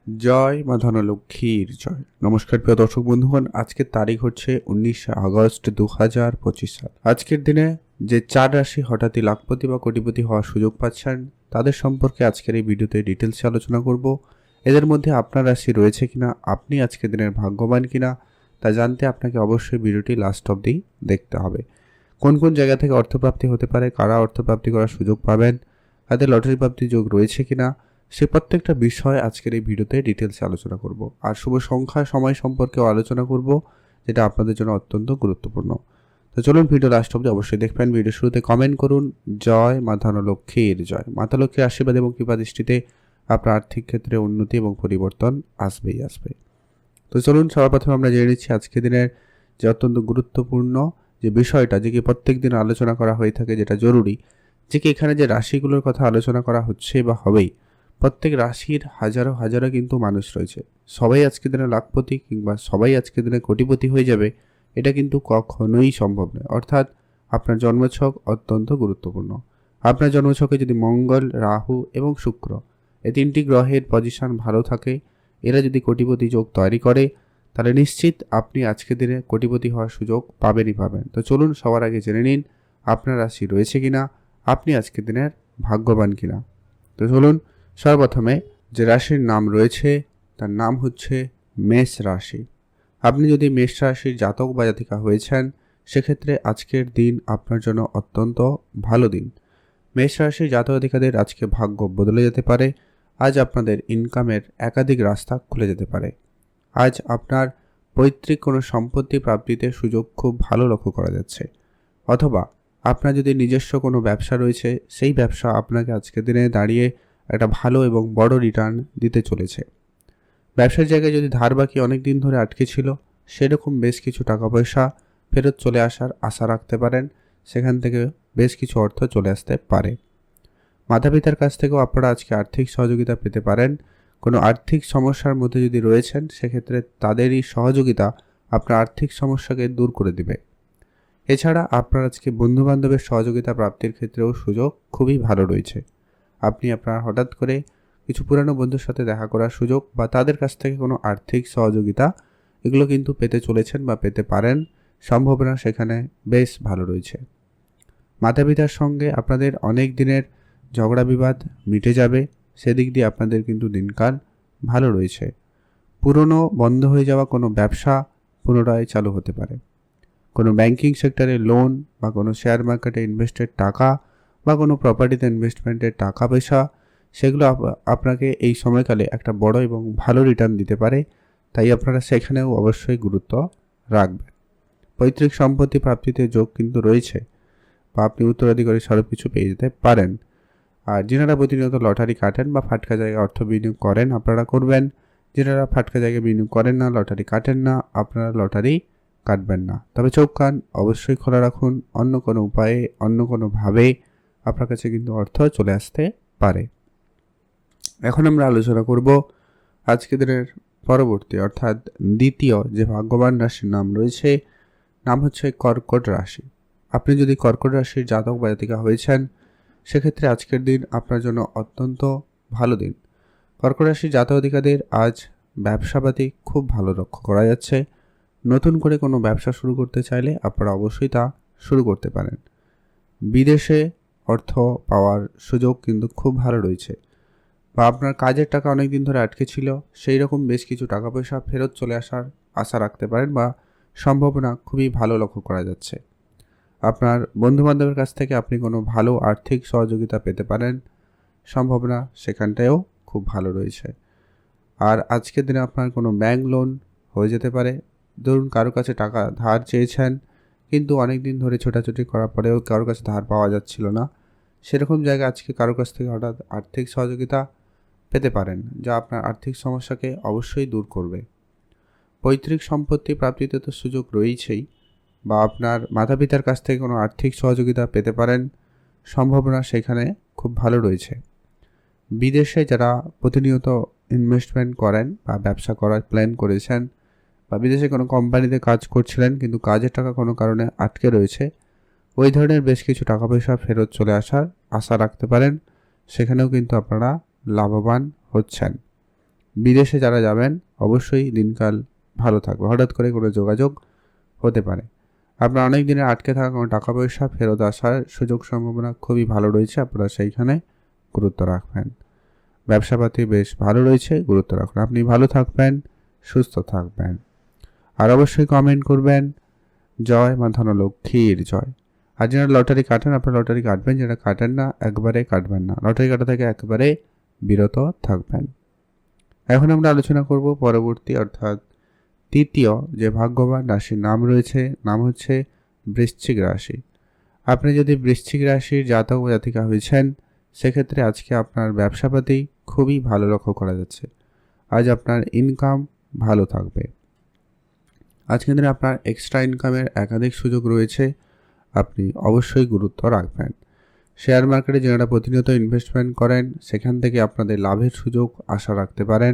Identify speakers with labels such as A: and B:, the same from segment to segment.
A: জয় মা ধনলক্ষ্মীর জয়। নমস্কার প্রিয় দর্শক বন্ধুগণ, আজকের তারিখ হচ্ছে 19 আগস্ট 2025 সাল। আজকের দিনে যে 4 রাশি হঠাৎই লাখপতি বা কোটিপতি হওয়ার সুযোগ পাচ্ছেন তাদের সম্পর্কে আজকের এই ভিডিওতে ডিটেলসে আলোচনা করব। এদের মধ্যে আপনার রাশি রয়েছে কিনা, আপনি আজকের দিনের ভাগ্যবান কিনা তা জানতে আপনাকে অবশ্যই ভিডিওটি লাস্ট অবধি দেখতে হবে। কোন কোন জায়গা থেকে অর্থপ্রাপ্তি হতে পারে, কারা অর্থপ্রাপ্তি করার সুযোগ পাবেন, তাদের লটারি প্রাপ্তির যোগ রয়েছে কিনা, সে প্রত্যেকটা বিষয় আজকের এই ভিডিওতে ডিটেলসে আলোচনা করব। আর শুভ সংখ্যা সময় সম্পর্কেও আলোচনা করব, যেটা আপনাদের জন্য অত্যন্ত গুরুত্বপূর্ণ। তো চলুন ভিডিও লাস্ট অবধি অবশ্যই দেখবেন। ভিডিও শুরুতে কমেন্ট করুন জয় মা ধনলক্ষ্মীর জয়। মাতা লক্ষ্মীর আশীর্বাদ এবং কৃপা দৃষ্টিতে আপনার আর্থিক ক্ষেত্রে উন্নতি এবং পরিবর্তন আসবেই আসবে। তো চলুন সবার প্রথমে আমরা জেনে নিচ্ছি আজকের দিনের যে অত্যন্ত গুরুত্বপূর্ণ যে বিষয়টা, যে কি প্রত্যেক দিন আলোচনা করা হয়ে থাকে, যেটা জরুরি, যে কি এখানে যে রাশিগুলোর কথা আলোচনা করা হচ্ছে বা হবেই, প্রত্যেক রাশির হাজারো হাজারো কিন্তু মানুষ রয়েছে। সবাই আজকের দিনে লাখপতি কিংবা সবাই আজকের দিনে কোটিপতি হয়ে যাবে, এটা কিন্তু কখনোই সম্ভব নয়। অর্থাৎ আপনার জন্মছক অত্যন্ত গুরুত্বপূর্ণ। আপনার জন্মছকে যদি মঙ্গল, রাহু এবং শুক্র এই তিনটি গ্রহের পজিশন ভালো থাকে, এরা যদি কোটিপতি যোগ তৈরি করে, তাহলে নিশ্চিত আপনি আজকের দিনে কোটিপতি হওয়ার সুযোগ পাবেনই পাবেন। তো চলুন সবার আগে জেনে নিন আপনার রাশি রয়েছে কিনা, আপনি আজকের দিনের ভাগ্যবান কিনা। তো চলুন সর্বপ্রথমে যে রাশির নাম রয়েছে তার নাম হচ্ছে মেষ রাশি। আপনি যদি মেষ রাশির জাতক বা জাতিকা হয়েছেন, সেক্ষেত্রে আজকের দিন আপনার জন্য অত্যন্ত ভালো দিন। মেষ রাশির জাতক জাতিকাদের আজকে ভাগ্য বদলে যেতে পারে। আজ আপনাদের ইনকামের একাধিক রাস্তা খুলে যেতে পারে। আজ আপনার পৈতৃক কোনো সম্পত্তি প্রাপ্তিতে সুযোগ খুব ভালো লক্ষ্য করা যাচ্ছে। অথবা আপনার যদি নিজস্ব কোনো ব্যবসা রয়েছে, সেই ব্যবসা আপনাকে আজকের দিনে দাঁড়িয়ে একটা ভালো এবং বড় রিটার্ন দিতে চলেছে। ব্যবসার জায়গায় যদি ধার বাকি অনেক দিন ধরে আটকে ছিল, সেরকম বেশ কিছু টাকা পয়সা ফেরত চলে আসার আশা রাখতে পারেন। সেখান থেকে বেশ কিছু অর্থ চলে আসতে পারে। মাতা পিতার কাছ থেকেও আপনারা আজকে আর্থিক সহযোগিতা পেতে পারেন। কোনো আর্থিক সমস্যার মধ্যে যদি রয়েছেন, সেক্ষেত্রে তাদেরই সহযোগিতা আপনার আর্থিক সমস্যাকে দূর করে দিবে। এছাড়া আপনার আজকে বন্ধুবান্ধবের সহযোগিতা প্রাপ্তির ক্ষেত্রেও সুযোগ খুবই ভালো রয়েছে। আপনি আপনার হঠাৎ করে কিছু পুরানো বন্ধুর সাথে দেখা করার সুযোগ বা তাদের কাছ থেকে কোনো আর্থিক সহযোগিতা, এগুলো কিন্তু পেতে চলেছেন বা পেতে পারেন। সম্ভাবনা সেখানে বেশ ভালো রয়েছে। মাতা পিতার সঙ্গে আপনাদের অনেক দিনের ঝগড়া বিবাদ মিটে যাবে। সেদিক দিয়ে আপনাদের কিন্তু দিনকাল ভালো রয়েছে। পুরনো বন্ধ হয়ে যাওয়া কোনো ব্যবসা পুনরায় চালু হতে পারে। কোনো ব্যাংকিং সেক্টরে লোন বা কোনো শেয়ার মার্কেটে ইনভেস্টের টাকা বা কোনো প্রপার্টিতে ইনভেস্টমেন্টের টাকা পয়সা, সেগুলো আপনাকে এই সময়কালে একটা বড় এবং ভালো রিটার্ন দিতে পারে। তাই আপনারা সেখানেও অবশ্যই গুরুত্ব রাখবেন। পৈতৃক সম্পত্তি প্রাপ্তিতে যোগ কিন্তু রয়েছে, বা আপনি উত্তরাধিকারী স্বরূপ কিছু পেয়ে যেতে পারেন। আর যেনারা প্রতিনিয়ত লটারি কাটেন বা ফাটকা জায়গায় অর্থ বিনিয়োগ করেন, আপনারা করবেন। যেনারা ফাটকা জায়গায় বিনিয়োগ করেন না, লটারি কাটেন না, আপনারা লটারি কাটবেন না। তবে চোখ কান অবশ্যই খোলা রাখুন। অন্য কোনো উপায়ে, অন্য কোনোভাবে আপনার কাছে কিন্তু অর্থ চলে আসতে পারে। এখন আমরা আলোচনা করব আজকে দিনের পরবর্তী অর্থাৎ দ্বিতীয় যে ভাগ্যবান রাশির নাম রয়েছে, নাম হচ্ছে কর্কট রাশি। আপনি যদি কর্কট রাশির জাতক বা জাতিকা হয়েছেন, সেক্ষেত্রে আজকের দিন আপনার জন্য অত্যন্ত ভালো দিন। কর্কট রাশির জাতক জাতিকাদের আজ ব্যবসাপাতি খুব ভালো লক্ষ্য করা যাচ্ছে। নতুন করে কোনো ব্যবসা শুরু করতে চাইলে আপনারা অবশ্যই তা শুরু করতে পারেন। বিদেশে অর্থ পাওয়ার সুযোগ কিন্তু খুব ভালো রয়েছে, বা আপনার কাজের টাকা অনেক দিন ধরে আটকে ছিল, সেই রকম বেশ কিছু টাকা পয়সা ফেরত চলে আসার আশা রাখতে পারেন, বা সম্ভাবনা খুবই ভালো লক্ষ্য করা যাচ্ছে। আপনার বন্ধুবান্ধবের কাছ থেকে আপনি কোনো ভালো আর্থিক সহযোগিতা পেতে পারেন। সম্ভাবনা সেখানটায়ও খুব ভালো রয়েছে। আর আজকের দিনে আপনার কোনো ব্যাংক লোন হয়ে যেতে পারে। ধরুন কারো কাছে টাকা ধার চেয়েছেন, কিন্তু অনেক দিন ধরে ছোটাছুটি করার পরেও কারোর কাছে ধার পাওয়া যাচ্ছিল না, সেরকম জায়গায় আজকে কারোর কাছ থেকে হঠাৎ আর্থিক সহযোগিতা পেতে পারেন, যা আপনার আর্থিক সমস্যাকে অবশ্যই দূর করবে। পৈতৃক সম্পত্তি প্রাপ্তিতে তো সুযোগ রয়েছেই, বা আপনার মাতা পিতার কাছ থেকে কোনো আর্থিক সহযোগিতা পেতে পারেন। সম্ভাবনা সেখানে খুব ভালো রয়েছে। বিদেশে যারা প্রতিনিয়ত ইনভেস্টমেন্ট করেন বা ব্যবসা করার প্ল্যান করেছেন, বা বিদেশে কোনো কোম্পানিতে কাজ করছিলেন কিন্তু কাজের টাকা কোনো কারণে আটকে রয়েছে, ওই ধরনের বেশ কিছু টাকা পয়সা ফেরত চলে আসার আশা রাখতে পারেন। সেখানেও কিন্তু আপনারা লাভবান হচ্ছেন। বিদেশে যারা যাবেন অবশ্যই দিনকাল ভালো থাকবে। হঠাৎ করে কোনো যোগাযোগ হতে পারে। আপনার অনেক দিনের আটকে থাকা কোনো টাকা পয়সা ফেরত আসার সুযোগ সম্ভাবনা খুবই ভালো রয়েছে, আপনারা সেইখানে গুরুত্ব রাখবেন। ব্যবসাপাতি বেশ ভালো রয়েছে, গুরুত্ব রাখুন। আপনি ভালো থাকবেন, সুস্থ থাকবেন। আর অবশ্যই কমেন্ট করবেন জয় মা ধনলক্ষ্মীর জয়। আর যারা লটারি কাটেন আপনারা লটারি কাটবেন, যারা কাটেন না একবারে কাটবেন না, লটারি কাটা থেকে একবারে বিরত থাকবেন। এখন আমরা আলোচনা করব পরবর্তী অর্থাৎ তৃতীয় যে ভাগ্যবান রাশির নাম রয়েছে, নাম হচ্ছে বৃশ্চিক রাশি। আপনি যদি বৃশ্চিক রাশির জাতক বা জাতিকা হয়েছেন সেক্ষেত্রে আজকে আপনার ব্যবসাপাতি খুবই ভালো লক্ষ্য করা যাচ্ছে। আজ আপনার ইনকাম ভালো থাকবে। আজকের দিনে আপনার এক্সট্রা ইনকামের একাধিক সুযোগ রয়েছে, আপনি অবশ্যই গুরুত্ব রাখবেন। শেয়ার মার্কেটে যারা প্রতিনিয়ত ইনভেস্টমেন্ট করেন সেখান থেকে আপনাদের লাভের সুযোগ আশা রাখতে পারেন,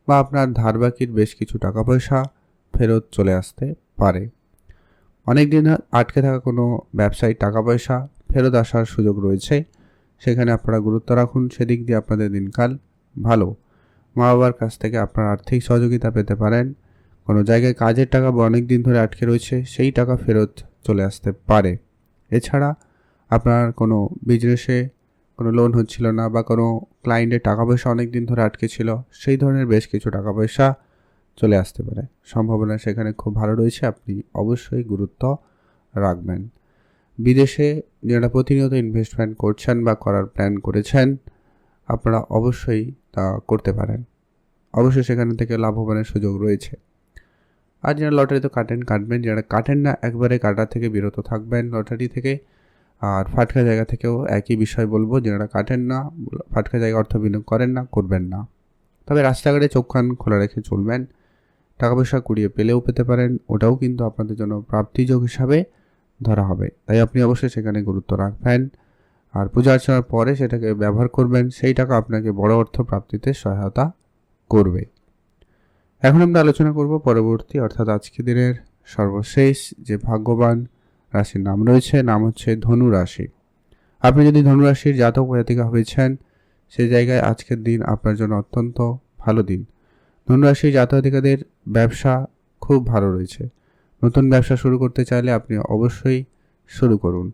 A: বা আপনার ধারবাকির বেশ কিছু টাকা পয়সা ফেরত চলে আসতে পারে। অনেক দিন আটকে থাকা কোনো ব্যবসায়িক টাকা পয়সা ফেরত আসার সুযোগ রয়েছে, সেখানে আপনারা গুরুত্ব রাখুন। সেদিক দিয়ে আপনাদের দিনকাল ভালো। মা বাবার কাছ থেকে আপনার আর্থিক সহযোগিতা পেতে পারেন। কোনো জায়গায় কাজের টাকা অনেক দিন ধরে আটকে রয়েছে, সেই টাকা ফেরত চলে আসতে পারে। এছাড়া আপনার কোনো বিজনেসে কোনো লোন হচ্ছিল না, বা কোনো ক্লায়েন্টের টাকা পয়সা অনেক দিন ধরে আটকে ছিল, সেই ধরনের বেশ কিছু টাকা পয়সা চলে আসতে পারে। সম্ভাবনা সেখানে খুব ভালো রয়েছে, আপনি অবশ্যই গুরুত্ব রাখবেন। বিদেশে যারা প্রতিনিয়ত ইনভেস্টমেন্ট করছেন বা করার প্ল্যান করেছেন আপনারা অবশ্যই তা করতে পারেন। অবশ্যই সেখানে থেকে লাভবানের সুযোগ রয়েছে। আর যারা লটারি তো কাটবেন, যারা কাটেন না একবারে কাটা থেকে বিরত থাকবেন লটারি থেকে। আর ফাটকা জায়গা থেকেও একই বিষয় বলবো, যারা কাটেন না ফাটকা জায়গায় অর্থ বিনিয়োগ করেন না, করবেন না। তবে রাস্তাঘাটে চোখ কান খোলা রেখে চলবেন। টাকা পয়সা কুড়িয়ে পেলেও পেতে পারেন, ওটাও কিন্তু আপনাদের জন্য প্রাপ্তিযোগ হিসাবে ধরা হবে। তাই আপনি অবশ্যই সেখানে গুরুত্ব রাখবেন। আর পূজা অর্চনার পরে সেটাকে ব্যবহার করবেন, সেই টাকা আপনাকে বড় অর্থ প্রাপ্তিতে সহায়তা করবে। এখন আমরা আলোচনা করব পরবর্তী অর্থাৎ আজকের দিনের সর্বশেষ যে ভাগ্যবান রাশির নাম রয়েছে, নাম হচ্ছে ধনু রাশি। আপনি যদি ধনু রাশির জাতক বা জাতিকা হয়েছেন সেই জায়গায় আজকের দিন আপনার জন্য অত্যন্ত ভালো দিন। ধনু রাশির জাতক জাতিকাদের ব্যবসা খুব ভালো রয়েছে। নতুন ব্যবসা শুরু করতে চাইলে আপনি অবশ্যই শুরু করুন।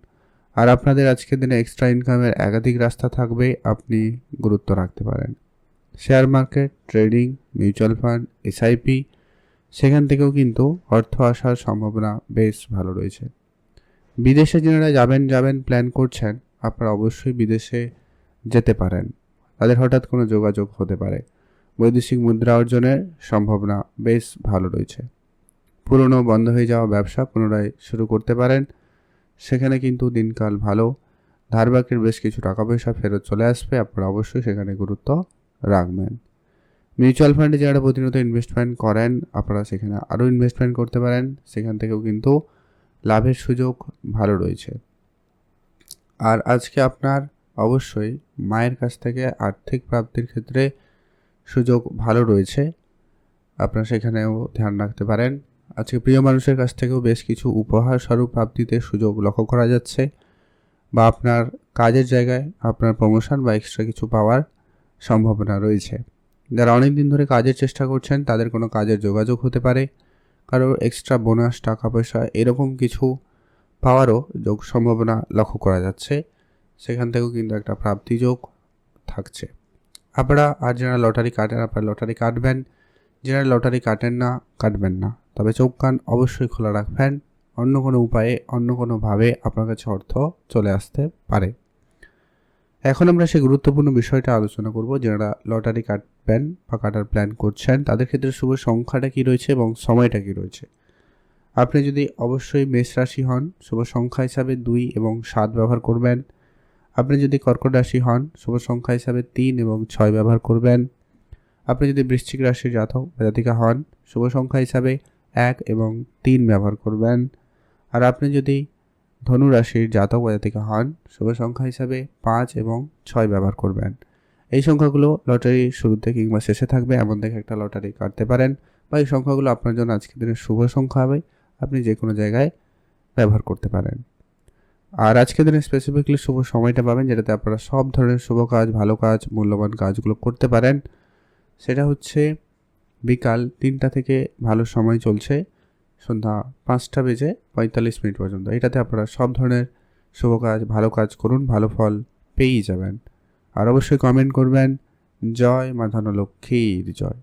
A: আর আপনাদের আজকের দিনে এক্সট্রা ইনকামের একাধিক রাস্তা থাকবে, আপনি গুরুত্ব রাখতে পারেন। Share market, trading, mutual fund, SIP, সেখান থেকেও কিন্তু অর্থ আসার সম্ভাবনা বেশ ভালো রয়েছে। বিদেশে যারা যাবেন প্ল্যান করছেন আপনারা অবশ্যই বিদেশে যেতে পারেন। তাদের হঠাৎ কোনো যোগাযোগ হতে পারে। বৈদেশিক মুদ্রা অর্জনের সম্ভাবনা বেশ ভালো রয়েছে। পুরনো বন্ধ হয়ে যাওয়া ব্যবসা পুনরায় শুরু করতে পারেন, সেখানে কিন্তু দিনকাল ভালো। ধারবাকির বেশ কিছু টাকা পয়সা ফেরত চলে আসবে, আপনারা অবশ্যই সেখানে গুরুত্ব রাখবেন। মিউচুয়াল ফান্ডে যারা প্রতিনিয়ত ইনভেস্টমেন্ট করেন আপনারা সেখানে আরও ইনভেস্টমেন্ট করতে পারেন, সেখান থেকেও কিন্তু লাভের সুযোগ ভালো রয়েছে। আর আজকে আপনার অবশ্যই মায়ের কাছ থেকে আর্থিক প্রাপ্তির ক্ষেত্রে সুযোগ ভালো রয়েছে, আপনারা সেখানেও ধ্যান রাখতে পারেন। আজকে প্রিয় মানুষের কাছ থেকেও বেশ কিছু উপহার স্বরূপ প্রাপ্তিতে সুযোগ লক্ষ্য করা যাচ্ছে, বা আপনার কাজের জায়গায় আপনার প্রমোশন বা এক্সট্রা কিছু পাওয়ার সম্ভাবনা রয়েছে। যারা অনেক দিন ধরে কাজের চেষ্টা করছেন তাদের কোনো কাজের যোগাযোগ হতে পারে, কারো এক্সট্রা বোনাস, টাকা পয়সা এরকম কিছু পাওয়ারও যোগ সম্ভাবনা লক্ষ্য করা যাচ্ছে, সেখান থেকেও কিন্তু একটা প্রাপ্তিযোগ থাকছে। আপনারা আর যারা লটারি কাটেন আপনারা লটারি কাটবেন, যারা লটারি কাটেন না কাটবেন না। তবে চোখ কান অবশ্যই খোলা রাখবেন, অন্য কোনো উপায়ে অন্য কোনোভাবে আপনার কাছে অর্থ চলে আসতে পারে। এখন আমরা সেই গুরুত্বপূর্ণ বিষয়টা আলোচনা করব। যারা লটারি কাটবেন বা কাটার প্ল্যান করছেন তাদের ক্ষেত্রে শুভ সংখ্যাটা কী রয়েছে এবং সময়টা কী রয়েছে। আপনি যদি অবশ্যই মেষ রাশি হন শুভ সংখ্যা হিসাবে 2 এবং 7 ব্যবহার করবেন। আপনি যদি কর্কট রাশি হন শুভ সংখ্যা হিসাবে 3 এবং 6 ব্যবহার করবেন। আপনি যদি বৃশ্চিক রাশির জাতক বা জাতিকা হন শুভ সংখ্যা হিসাবে 1 এবং 3 ব্যবহার করবেন। আর আপনি যদি ধনু রাশির জাতক বা জাতিকা হন শুভ সংখ্যা হিসাবে 5 এবং 6 ব্যবহার করবেন। এই সংখ্যাগুলো লটারির শুরুতে কিংবা শেষে থাকবে, এমন দেখে একটা লটারি কাটতে পারেন, বা এই সংখ্যাগুলো আপনার জন্য আজকের দিনের শুভ সংখ্যা হবে, আপনি যে কোনো জায়গায় ব্যবহার করতে পারেন। আর আজকের দিনে স্পেসিফিকলি শুভ সময়টা পাবেন যেটাতে আপনারা সব ধরনের শুভ কাজ, ভালো কাজ, মূল্যবান কাজগুলো করতে পারেন। সেটা হচ্ছে বিকাল 3টা থেকে ভালো সময় চলছে সন্ধ্যা 5:45 পর্যন্ত। এটাতে আপনারা সব ধরনের শুভ কাজ, ভালো কাজ করুন, ভালো ফল পেয়েই যাবেন। আর অবশ্যই কমেন্ট করবেন, জয় মা ধনলক্ষ্মীর জয়।